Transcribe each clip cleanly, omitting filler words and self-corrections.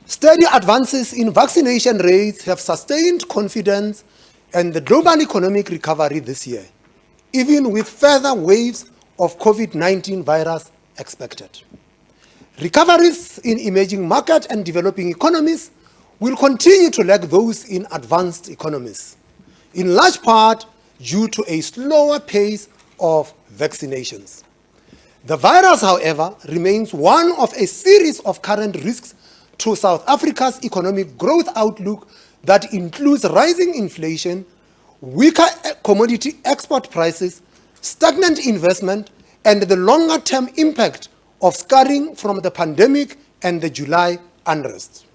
Steady advances in vaccination rates have sustained confidence in the global economic recovery this year, even with further waves of COVID-19 virus expected. Recoveries in emerging market and developing economies will continue to lag those in advanced economies, in large part due to a slower pace of vaccinations. The virus, however, remains one of a series of current risks to South Africa's economic growth outlook that includes rising inflation, weaker commodity export prices, stagnant investment, and the longer-term impact of scarring from the pandemic and the July unrest.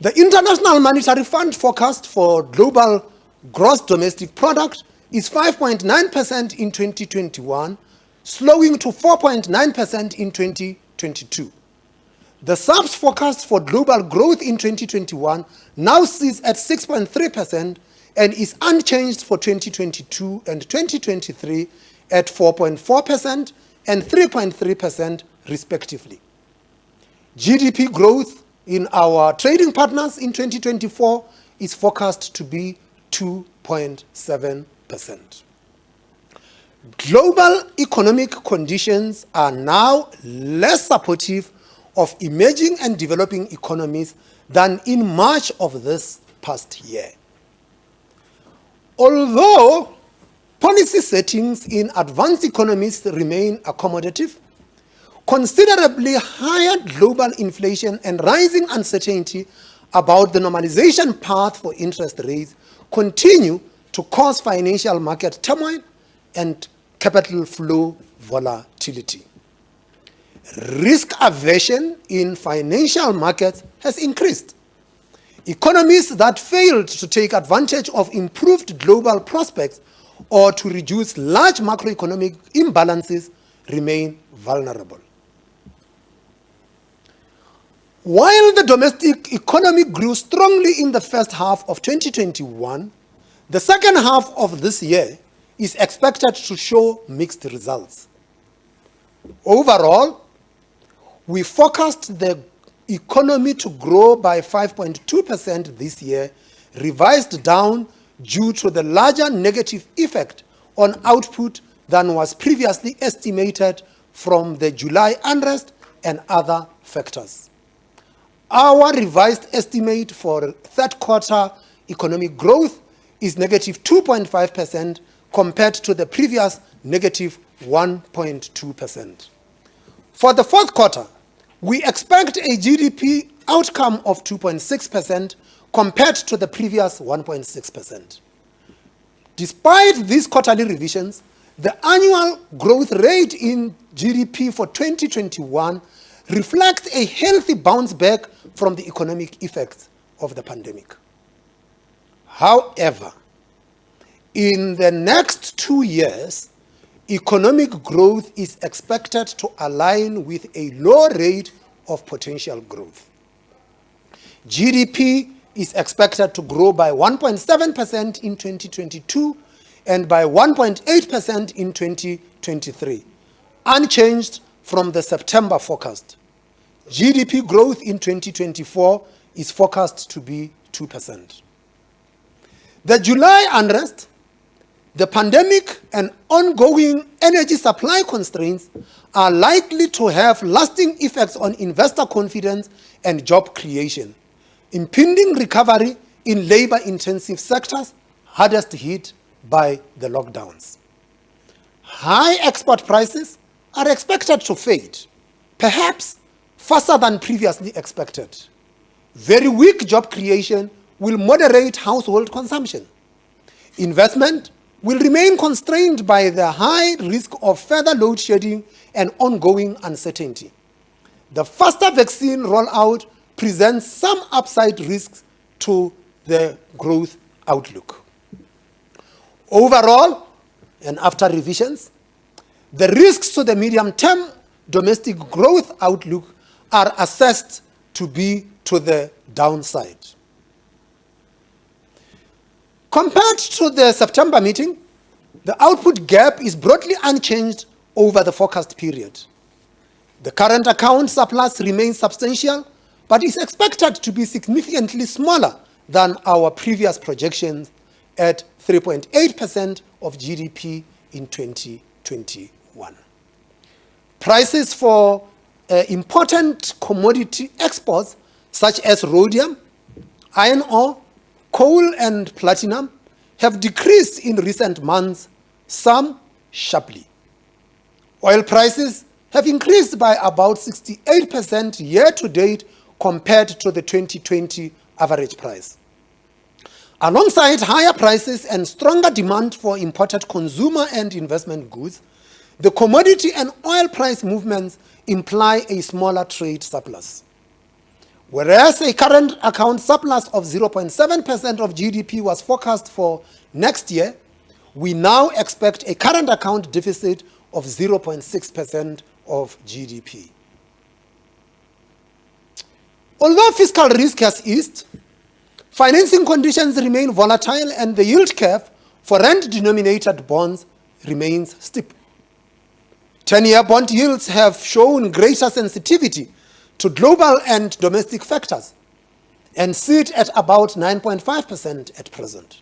The International Monetary Fund forecast for global gross domestic product is 5.9% in 2021, slowing to 4.9% in 2022. The SAP's forecast for global growth in 2021 now sits at 6.3% and is unchanged for 2022 and 2023 at 4.4% and 3.3% respectively. GDP growth in our trading partners in 2024 is forecast to be 2.7%. Global economic conditions are now less supportive of emerging and developing economies than in March of this past year. Although policy settings in advanced economies remain accommodative, considerably higher global inflation and rising uncertainty about the normalization path for interest rates continue to cause financial market turmoil and capital flow volatility. Risk aversion in financial markets has increased. Economies that failed to take advantage of improved global prospects or to reduce large macroeconomic imbalances remain vulnerable. While the domestic economy grew strongly in the first half of 2021, the second half of this year is expected to show mixed results. Overall, we forecast the economy to grow by 5.2% this year, revised down due to the larger negative effect on output than was previously estimated from the July unrest and other factors. Our revised estimate for third quarter economic growth is negative 2.5% compared to the previous negative 1.2%. For the fourth quarter, we expect a GDP outcome of 2.6% compared to the previous 1.6%. Despite these quarterly revisions, the annual growth rate in GDP for 2021 reflects a healthy bounce back from the economic effects of the pandemic. However, in the next 2 years, economic growth is expected to align with a low rate of potential growth. GDP is expected to grow by 1.7% in 2022 and by 1.8% in 2023, unchanged from the September forecast. GDP growth in 2024 is forecast to be 2%. The July unrest, the pandemic, and ongoing energy supply constraints are likely to have lasting effects on investor confidence and job creation, impeding recovery in labor-intensive sectors hardest hit by the lockdowns. High export prices are expected to fade, perhaps faster than previously expected. Very weak job creation will moderate household consumption. Investment will remain constrained by the high risk of further load shedding and ongoing uncertainty. The faster vaccine rollout presents some upside risks to the growth outlook. Overall, and after revisions, the risks to the medium-term domestic growth outlook are assessed to be to the downside. Compared to the September meeting, the output gap is broadly unchanged over the forecast period. The current account surplus remains substantial, but is expected to be significantly smaller than our previous projections at 3.8% of GDP in 2021. Prices for important commodity exports such as rhodium, iron ore, coal and platinum have decreased in recent months, some sharply. Oil prices have increased by about 68% year-to-date compared to the 2020 average price. Alongside higher prices and stronger demand for imported consumer and investment goods, the commodity and oil price movements imply a smaller trade surplus. Whereas a current account surplus of 0.7% of GDP was forecast for next year, we now expect a current account deficit of 0.6% of GDP. Although fiscal risk has eased, financing conditions remain volatile and the yield curve for rand-denominated bonds remains steep. 10-year bond yields have shown greater sensitivity to global and domestic factors and sit at about 9.5% at present.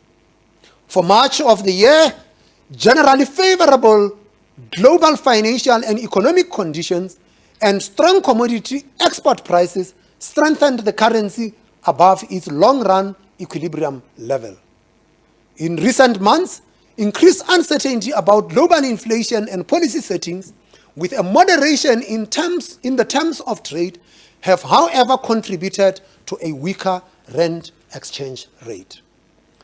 For much of the year, generally favorable global financial and economic conditions and strong commodity export prices strengthened the currency above its long-run equilibrium level. In recent months, increased uncertainty about global inflation and policy settings, with a moderation in the terms of trade, have however contributed to a weaker rand exchange rate.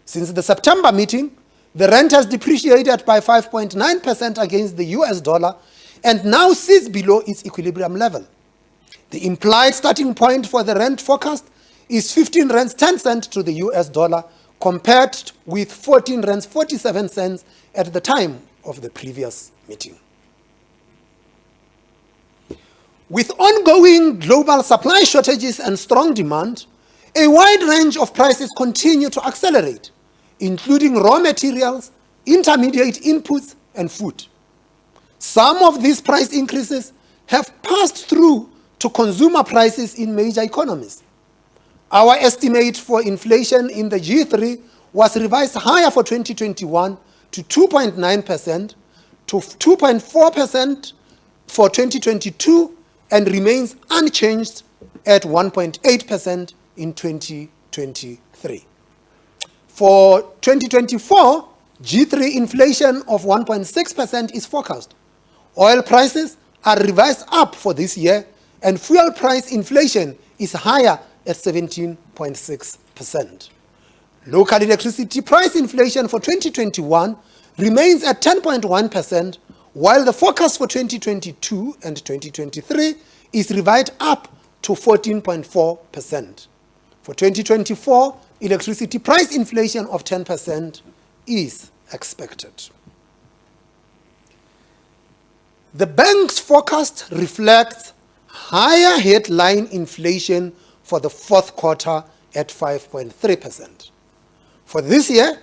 Since the September meeting, the rand has depreciated by 5.9% against the US dollar and now sits below its equilibrium level. The implied starting point for the rand forecast is 15 rands 10 cents to the US dollar, compared with 14 rands 47 cents at the time of the previous meeting. With ongoing global supply shortages and strong demand, a wide range of prices continue to accelerate, including raw materials, intermediate inputs, and food. Some of these price increases have passed through to consumer prices in major economies. Our estimate for inflation in the G3 was revised higher for 2021 to 2.9%, to 2.4% for 2022, and remains unchanged at 1.8% in 2023. For 2024, G3 inflation of 1.6% is forecast. Oil prices are revised up for this year, and fuel price inflation is higher at 17.6%. Local electricity price inflation for 2021 remains at 10.1%, while the forecast for 2022 and 2023 is revised up to 14.4%. For 2024, electricity price inflation of 10% is expected. The bank's forecast reflects higher headline inflation for the fourth quarter at 5.3%. For this year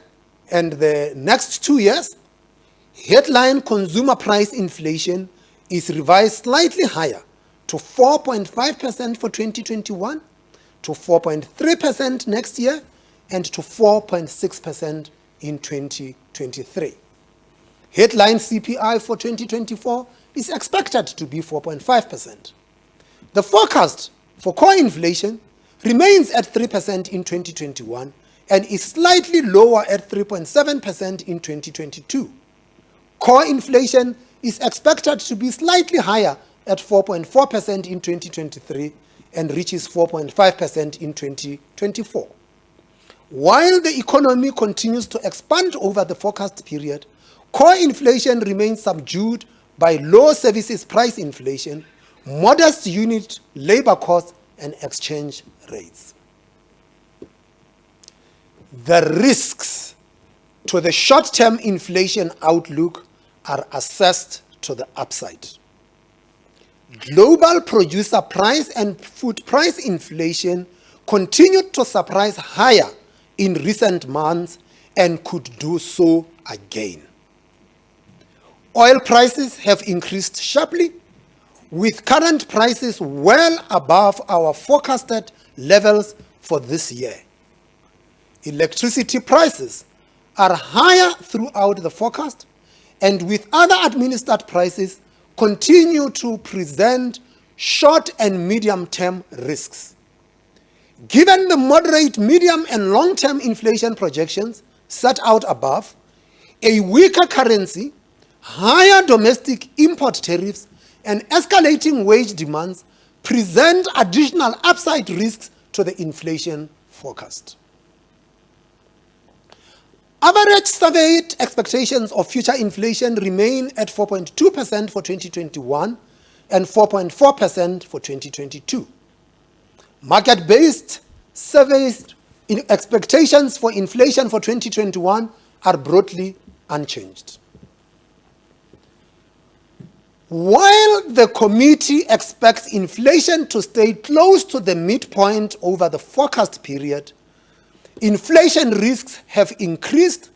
and the next 2 years, headline consumer price inflation is revised slightly higher to 4.5% for 2021, to 4.3% next year, and to 4.6% in 2023. Headline CPI for 2024 is expected to be 4.5%. The forecast for core inflation remains at 3% in 2021 and is slightly lower at 3.7% in 2022. Core inflation is expected to be slightly higher at 4.4% in 2023 and reaches 4.5% in 2024. While the economy continues to expand over the forecast period, core inflation remains subdued by low services price inflation, modest unit labor costs, and exchange rates. The risks to the short-term inflation outlook are assessed to the upside. Global producer price and food price inflation continued to surprise higher in recent months and could do so again. Oil prices have increased sharply, with current prices well above our forecasted levels for this year. Electricity prices are higher throughout the forecast, and with other administered prices continue to present short and medium-term risks. Given the moderate medium and long-term inflation projections set out above, a weaker currency, higher domestic import tariffs, and escalating wage demands present additional upside risks to the inflation forecast. Average surveyed expectations of future inflation remain at 4.2% for 2021 and 4.4% for 2022. Market-based surveys expectations for inflation for 2021 are broadly unchanged. While the committee expects inflation to stay close to the midpoint over the forecast period, inflation risks have increased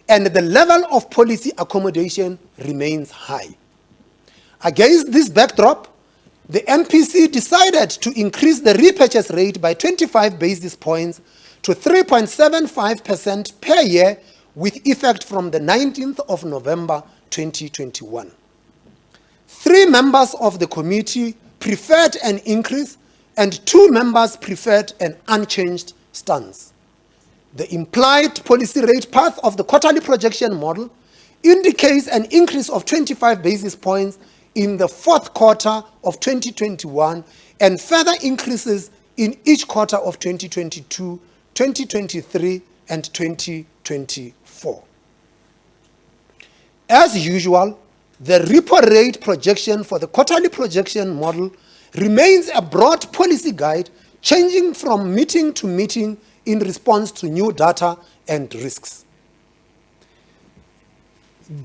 and the level of policy accommodation remains high. Against this backdrop, the MPC decided to increase the repurchase rate by 25 basis points to 3.75% per year with effect from the 19th of November 2021. 3 members of the committee preferred an increase and 2 members preferred an unchanged stance. The implied policy rate path of the quarterly projection model indicates an increase of 25 basis points in the fourth quarter of 2021 and further increases in each quarter of 2022, 2023, and 2024. As usual, the repo rate projection for the quarterly projection model remains a broad policy guide, changing from meeting to meeting in response to new data and risks.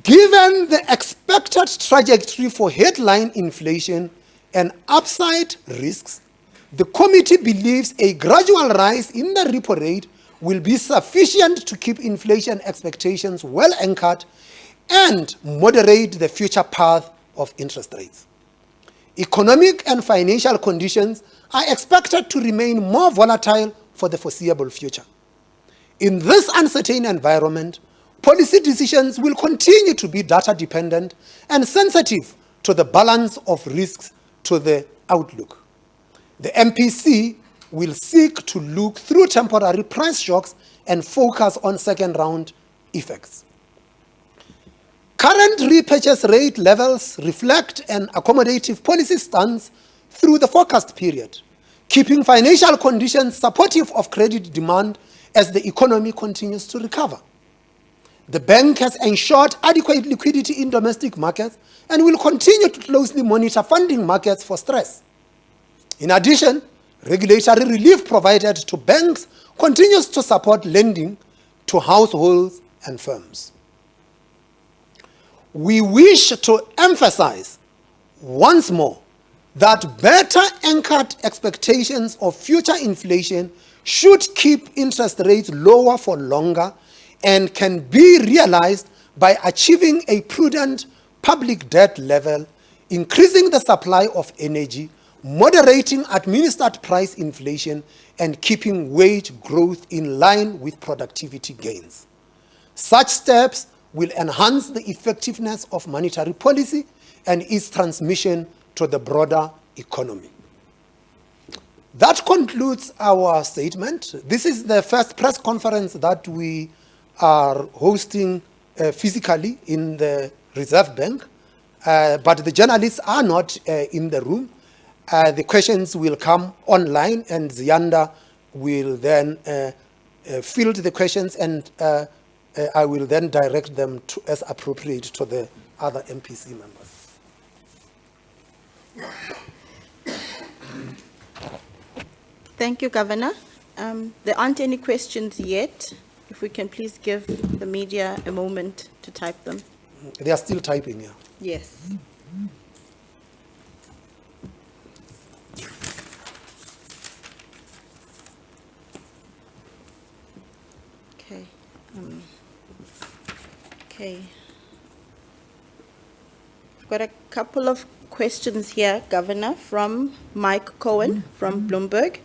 Given the expected trajectory for headline inflation and upside risks, the committee believes a gradual rise in the repo rate will be sufficient to keep inflation expectations well anchored and moderate the future path of interest rates. Economic and financial conditions are expected to remain more volatile for the foreseeable future. In this uncertain environment, policy decisions will continue to be data-dependent and sensitive to the balance of risks to the outlook. The MPC will seek to look through temporary price shocks and focus on second-round effects. Current repurchase rate levels reflect an accommodative policy stance through the forecast period, keeping financial conditions supportive of credit demand as the economy continues to recover. The bank has ensured adequate liquidity in domestic markets and will continue to closely monitor funding markets for stress. In addition, regulatory relief provided to banks continues to support lending to households and firms. We wish to emphasize once more that better anchored expectations of future inflation should keep interest rates lower for longer and can be realized by achieving a prudent public debt level, increasing the supply of energy, moderating administered price inflation, and keeping wage growth in line with productivity gains. Such steps will enhance the effectiveness of monetary policy and its transmission to the broader economy. That concludes our statement. This is the first press conference that we are hosting physically in the Reserve Bank, but the journalists are not in the room. The questions will come online, and Ziyanda will then field the questions, and I will then direct them to, as appropriate, to the other MPC members. Thank you, Governor. There aren't any questions yet. If we can please give the media a moment to type them. They are still typing, yeah. Yes. Okay. Okay. I've got a couple of questions here, Governor, from Mike Cohen from Bloomberg.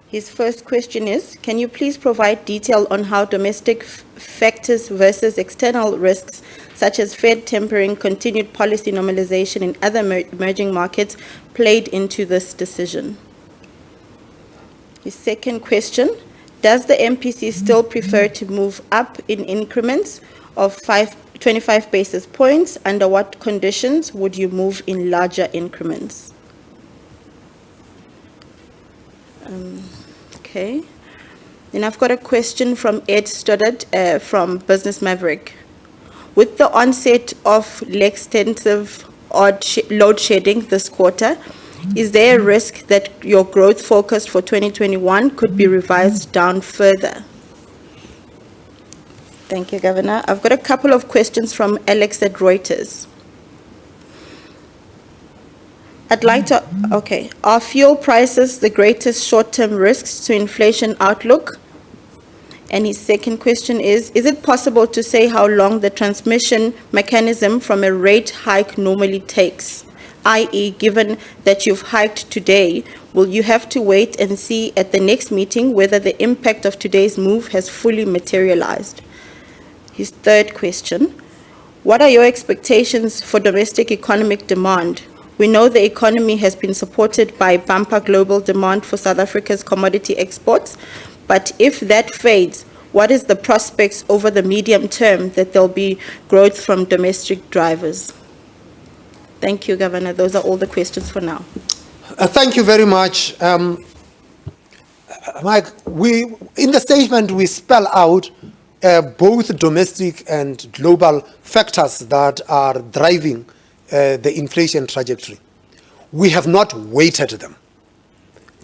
His first question is, can you please provide detail on how domestic factors versus external risks, such as Fed tempering, continued policy normalization in other emerging markets, played into this decision? His second question, does the MPC still prefer to move up in increments of 25 basis points? Under what conditions would you move in larger increments? Okay. Then I've got a question from Ed Stoddard from Business Maverick. With the onset of extensive load shedding this quarter, is there a risk that your growth forecast for 2021 could be revised down further? Thank you, Governor. I've got a couple of questions from Alex at Reuters. Are fuel prices the greatest short-term risks to inflation outlook? And his second question is it possible to say how long the transmission mechanism from a rate hike normally takes? I.e., given that you've hiked today, will you have to wait and see at the next meeting whether the impact of today's move has fully materialized? His third question, what are your expectations for domestic economic demand? We know the economy has been supported by bumper global demand for South Africa's commodity exports, but if that fades, what is the prospects over the medium term that there'll be growth from domestic drivers? Thank you, Governor. Those are all the questions for now. Thank you very much. Mike, in the statement we spell out both domestic and global factors that are driving the inflation trajectory. We have not weighted them.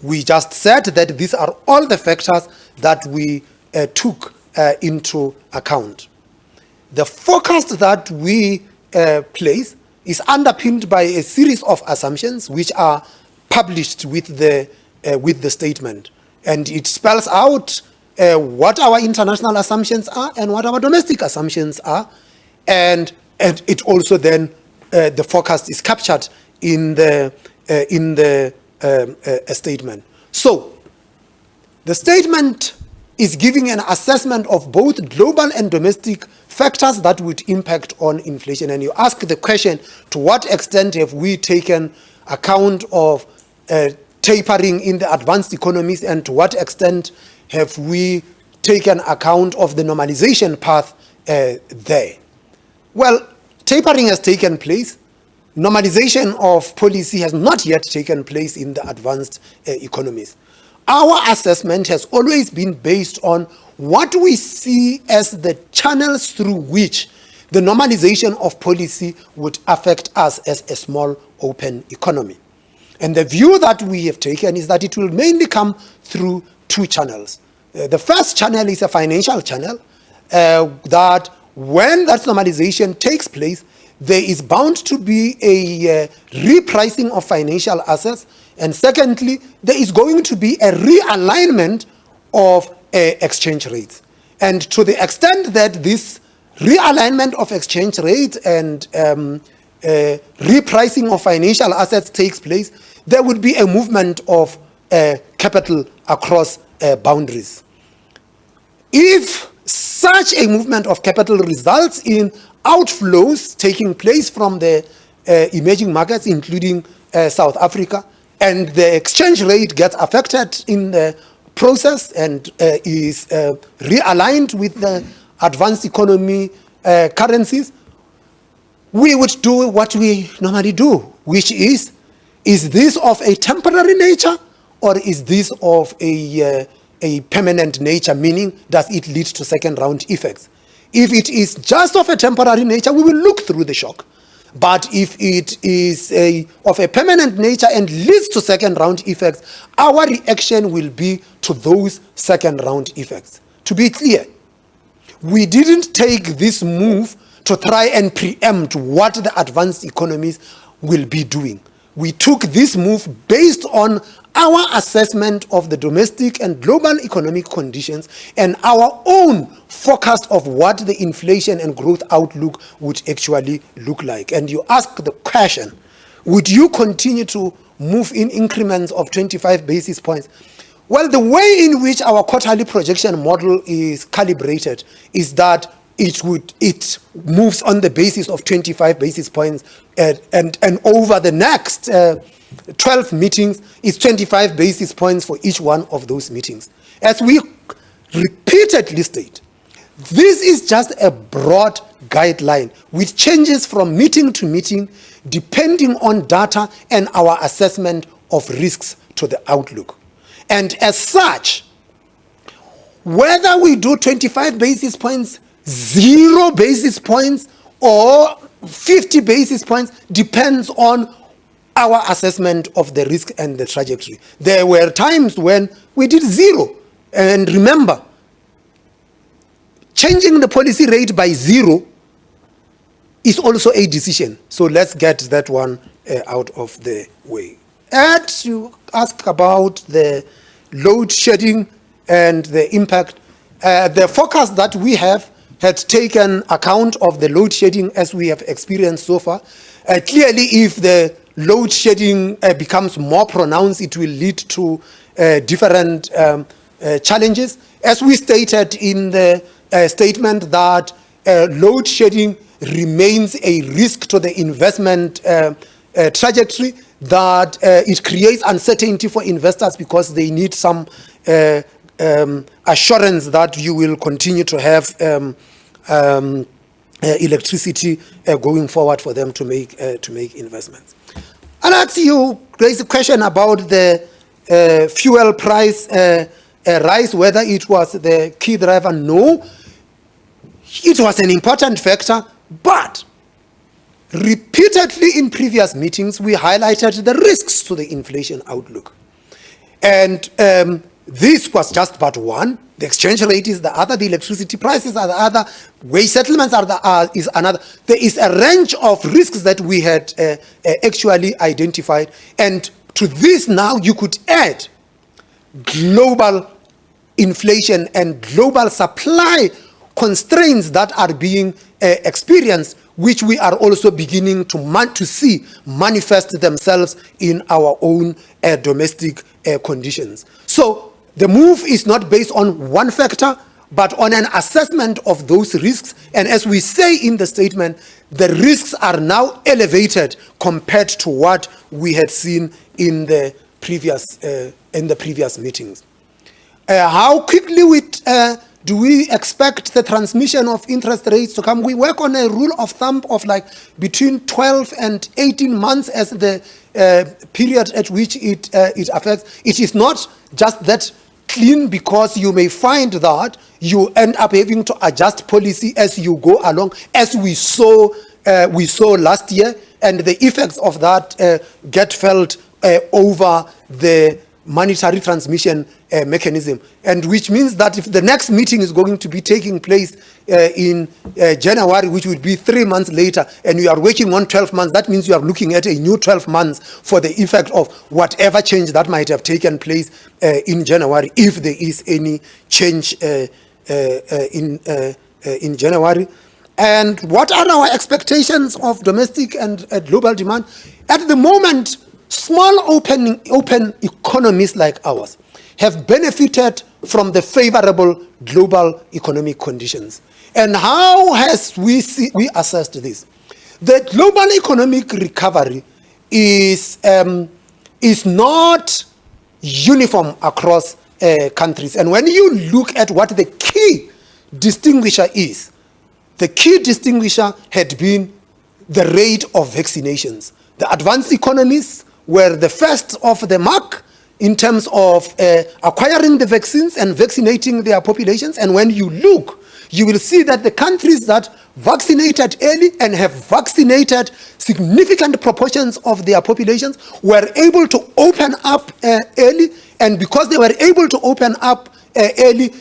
We just said that these are all the factors that we took into account. The forecast that we place is underpinned by a series of assumptions which are published with the statement, and it spells out what our international assumptions are and what our domestic assumptions are, and it also then the forecast is captured in the statement. So the statement is giving an assessment of both global and domestic factors that would impact on inflation. And you ask the question, to what extent have we taken account of tapering in the advanced economies, and to what extent have we taken account of the normalization path there? Well, tapering has taken place. Normalization of policy has not yet taken place in the advanced economies. Our assessment has always been based on what we see as the channels through which the normalization of policy would affect us as a small open economy. And the view that we have taken is that it will mainly come through two channels. The first channel is a financial channel, that when that normalization takes place, there is bound to be a repricing of financial assets. And secondly, there is going to be a realignment of exchange rates. And to the extent that this realignment of exchange rates and repricing of financial assets takes place, there would be a movement of capital across boundaries. If such a movement of capital results in outflows taking place from the emerging markets, including South Africa, and the exchange rate gets affected in the process and is realigned with the advanced economy currencies, we would do what we normally do, which is this of a temporary nature, or is this of a permanent nature, meaning does it lead to second round effects? If it is just of a temporary nature, we will look through the shock. But if it is of a permanent nature and leads to second round effects, our reaction will be to those second round effects. To be clear, we didn't take this move to try and preempt what the advanced economies will be doing. We took this move based on our assessment of the domestic and global economic conditions and our own forecast of what the inflation and growth outlook would actually look like. And you ask the question, would you continue to move in increments of 25 basis points? Well, the way in which our quarterly projection model is calibrated is that it moves on the basis of 25 basis points, and over the next 12 meetings is 25 basis points for each one of those meetings. As we repeatedly state, this is just a broad guideline which changes from meeting to meeting depending on data and our assessment of risks to the outlook. And as such, whether we do 25 basis points, 0 basis points, or 50 basis points depends on our assessment of the risk and the trajectory. There were times when we did 0. And remember, changing the policy rate by 0 is also a decision. So let's get that one out of the way. Ed, you ask about the load shedding and the impact. The forecast that we have had taken account of the load shedding as we have experienced so far. Clearly, if the load shedding becomes more pronounced, it will lead to different challenges. As we stated in the statement that load shedding remains a risk to the investment trajectory, that it creates uncertainty for investors because they need some assurance that you will continue to have electricity going forward for them to make investments. Alex, you raised a question about the fuel price rise, whether it was the key driver. No, it was an important factor, but repeatedly in previous meetings, we highlighted the risks to the inflation outlook. And this was just but one. The exchange rate is the other, the electricity prices are the other, wage settlements is another. There is a range of risks that we had actually identified. And to this now you could add global inflation and global supply constraints that are being experienced, which we are also beginning to see manifest themselves in our own domestic conditions. So the move is not based on one factor, but on an assessment of those risks. And as we say in the statement, the risks are now elevated compared to what we had seen in the previous meetings. How quickly do we expect the transmission of interest rates to come? We work on a rule of thumb of like between 12 and 18 months as the period at which it affects. It is not just that clean, because you may find that you end up having to adjust policy as you go along, as we saw last year, and the effects of that get felt over the monetary transmission mechanism, and which means that if the next meeting is going to be taking place in January, which would be 3 months later, and you are working on 12 months, that means you are looking at a new 12 months for the effect of whatever change that might have taken place in January, if there is any change in January. And what are our expectations of domestic and global demand? At the moment, small open economies like ours have benefited from the favorable global economic conditions. And how has we assessed this? The global economic recovery is not uniform across countries. And when you look at what the key distinguisher is, the key distinguisher had been the rate of vaccinations. The advanced economies were the first of the mark in terms of acquiring the vaccines and vaccinating their populations. And when you look, you will see that the countries that vaccinated early and have vaccinated significant proportions of their populations were able to open up early. And because they were able to open up early,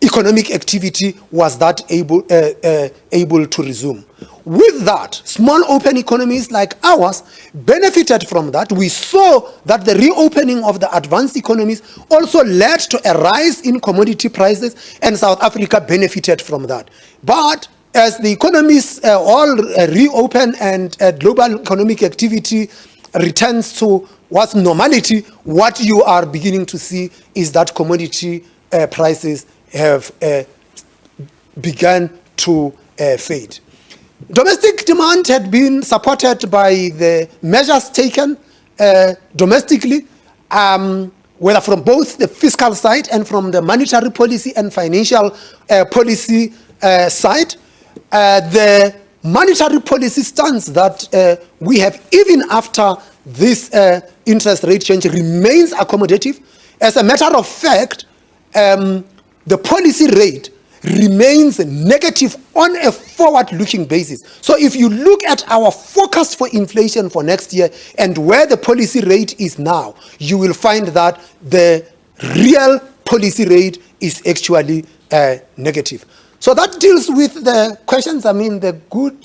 economic activity was able to resume. With that, small open economies like ours benefited from that. We saw that the reopening of the advanced economies also led to a rise in commodity prices, and South Africa benefited from that. But as the economies all reopen and global economic activity returns to what's normality, what you are beginning to see is that commodity prices have begun to fade. Domestic demand had been supported by the measures taken domestically, whether from both the fiscal side and from the monetary policy and financial policy side. The monetary policy stance that we have, even after this interest rate change, remains accommodative. As a matter of fact, the policy rate remains negative on a forward-looking basis. So if you look at our forecast for inflation for next year and where the policy rate is now, you will find that the real policy rate is actually negative. So that deals with the questions. I mean, the good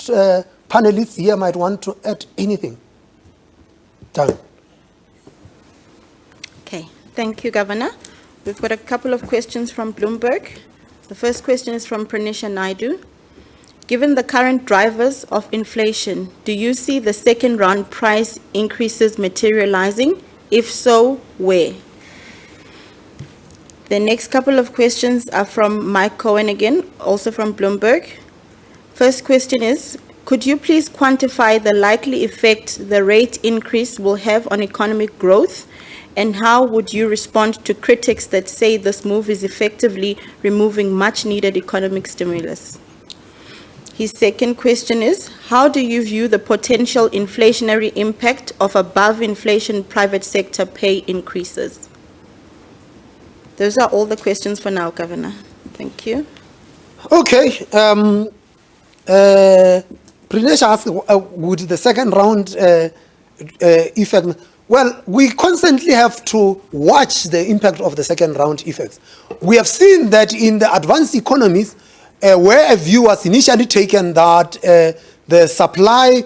panelists here might want to add anything. Done. Okay, thank you, Governor. We've got a couple of questions from Bloomberg. The first question is from Pranisha Naidu. Given the current drivers of inflation, do you see the second round price increases materializing? If so, where? The next couple of questions are from Mike Cohen again, also from Bloomberg. First question is, could you please quantify the likely effect the rate increase will have on economic growth? And how would you respond to critics that say this move is effectively removing much needed economic stimulus? His second question is, how do you view the potential inflationary impact of above inflation private sector pay increases? Those are all the questions for now, Governor. Thank you. Okay. Pranesh asked, would the second round effect? Well, we constantly have to watch the impact of the second round effects. We have seen that in the advanced economies, where a view was initially taken that the supply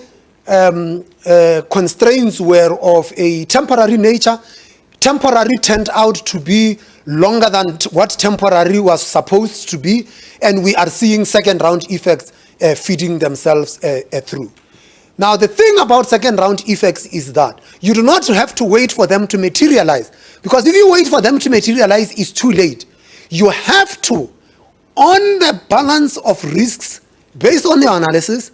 constraints were of a temporary nature, temporary turned out to be longer than what temporary was supposed to be, and we are seeing second round effects feeding themselves through. Now, the thing about second round effects is that you do not have to wait for them to materialize, because if you wait for them to materialize, it's too late. You have to, on the balance of risks, based on the analysis,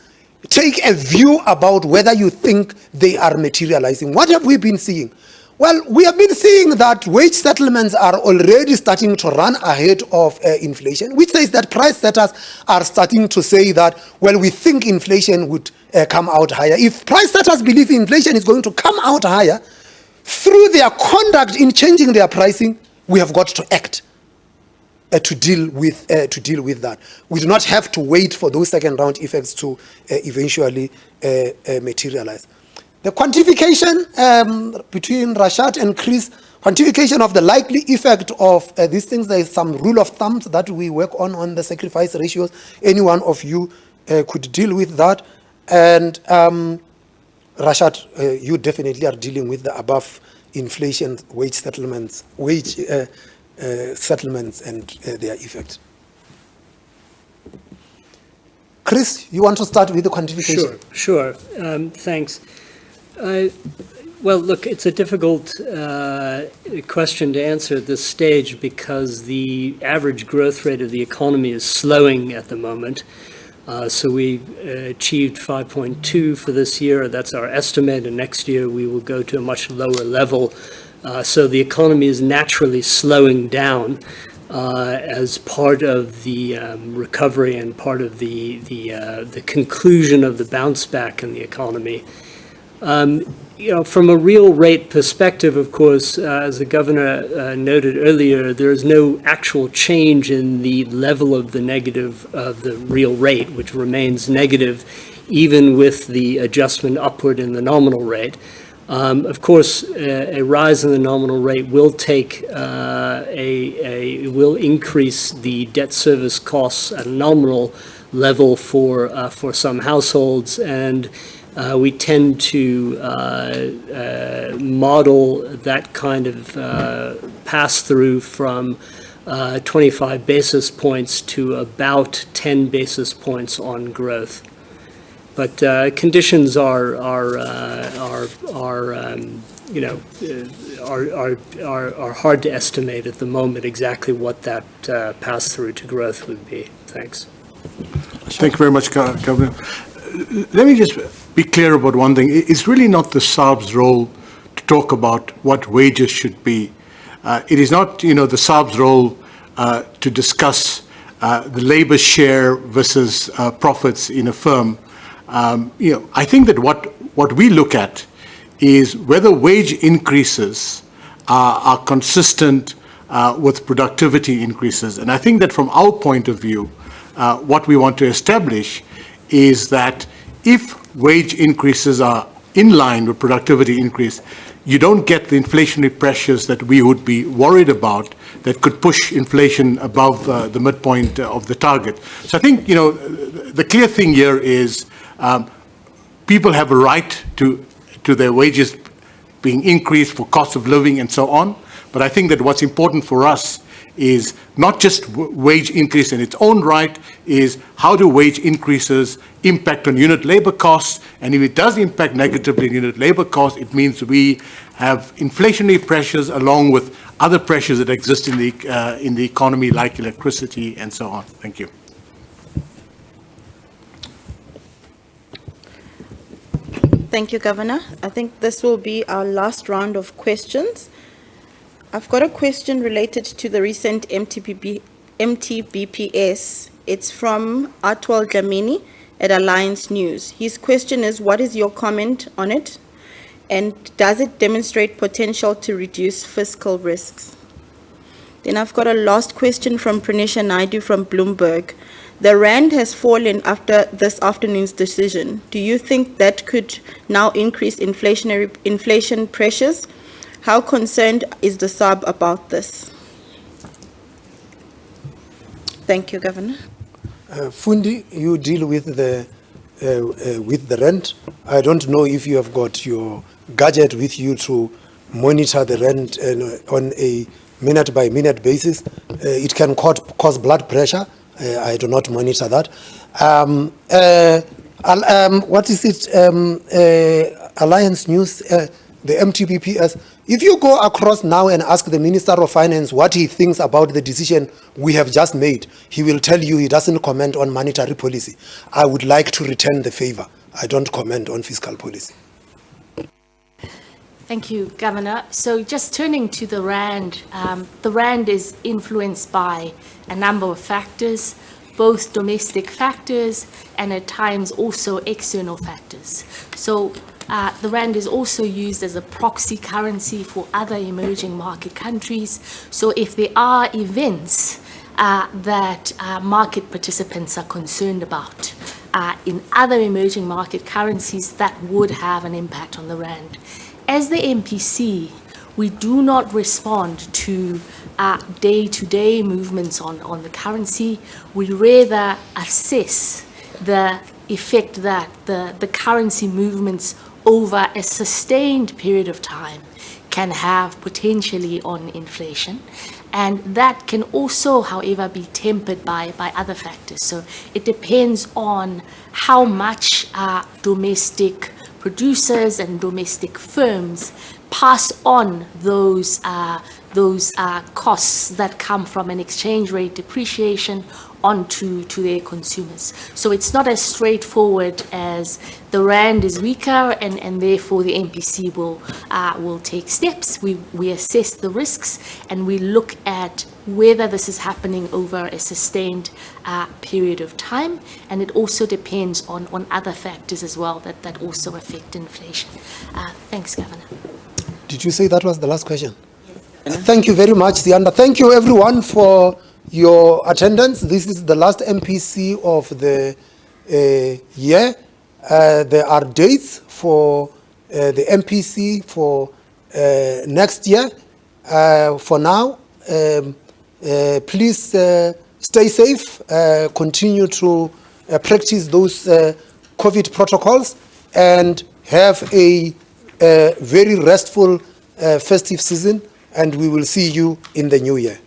take a view about whether you think they are materializing. What have we been seeing? Well, we have been seeing that wage settlements are already starting to run ahead of inflation, which says that price setters are starting to say that, well, we think inflation would come out higher. If price setters believe inflation is going to come out higher, through their conduct in changing their pricing, we have got to act to deal with that. We do not have to wait for those second round effects to eventually materialize. The quantification between Rashad and Chris, quantification of the likely effect of these things, there is some rule of thumb that we work on the sacrifice ratios. Any one of you could deal with that. And Rashad, you definitely are dealing with the above inflation wage settlements, settlements and their effect. Chris, you want to start with the quantification? Sure. Thanks. Well, look, it's a difficult question to answer at this stage because the average growth rate of the economy is slowing at the moment. So we achieved 5.2 for this year. That's our estimate. And next year we will go to a much lower level. So the economy is naturally slowing down as part of the recovery and part of the conclusion of the bounce back in the economy. From a real rate perspective, of course, as the governor noted earlier, there is no actual change in the level of the negative of the real rate, which remains negative even with the adjustment upward in the nominal rate. Of course, a rise in the nominal rate will will increase the debt service costs at a nominal level for some households, and we tend to model that kind of pass-through from 25 basis points to about 10 basis points on growth. But conditions are hard to estimate at the moment exactly what that pass-through to growth would be. Thanks. Thank you very much, Governor. Let me just be clear about one thing. It's really not the SARB's role to talk about what wages should be. It is not, the SARB's role to discuss the labor share versus profits in a firm. I think that what we look at is whether wage increases are consistent with productivity increases. And I think that from our point of view, what we want to establish is that if wage increases are in line with productivity increase, you don't get the inflationary pressures that we would be worried about that could push inflation above the midpoint of the target. So I think, the clear thing here is people have a right to their wages being increased for cost of living and so on. But I think that what's important for us is not just wage increase in its own right, is how do wage increases impact on unit labor costs? And if it does impact negatively on unit labor costs, it means we have inflationary pressures along with other pressures that exist in the economy, like electricity and so on. Thank you. Thank you, Governor. I think this will be our last round of questions. I've got a question related to the recent MTBPS. It's from Atwal Dlamini at Alliance News. His question is, what is your comment on it? And does it demonstrate potential to reduce fiscal risks? Then I've got a last question from Pranisha Naidu from Bloomberg. The rand has fallen after this afternoon's decision. Do you think that could now increase inflation pressures? How concerned is the SARB about this? Thank you, Governor. Fundi, you deal with the rent. I don't know if you have got your gadget with you to monitor the rent on a minute-by-minute basis. It can cause blood pressure. I do not monitor that. What is it? Alliance News, the MTBPS. If you go across now and ask the Minister of Finance what he thinks about the decision we have just made, he will tell you he doesn't comment on monetary policy. I would like to return the favor. I don't comment on fiscal policy. Thank you, Governor. So just turning to the rand is influenced by a number of factors, both domestic factors and at times also external factors. So the rand is also used as a proxy currency for other emerging market countries. So if there are events that market participants are concerned about in other emerging market currencies, that would have an impact on the rand. As the MPC, we do not respond to day-to-day movements on the currency. We rather assess the effect that the currency movements over a sustained period of time can have potentially on inflation. And that can also, however, be tempered by other factors. So it depends on how much domestic producers and domestic firms pass on those costs that come from an exchange rate depreciation onto their consumers. So it's not as straightforward as the rand is weaker and therefore the MPC will take steps. We assess the risks and we look at whether this is happening over a sustained period of time, and it also depends on other factors as well that also affect inflation. Thanks, Governor. Did you say that was the last question? Yes. Thank you very much, Sianda. Thank you, everyone, for your attendance. This is the last MPC of the year. There are dates for the MPC for next year. For now, please stay safe, continue to practice those COVID protocols, and have a very restful festive season, and we will see you in the new year.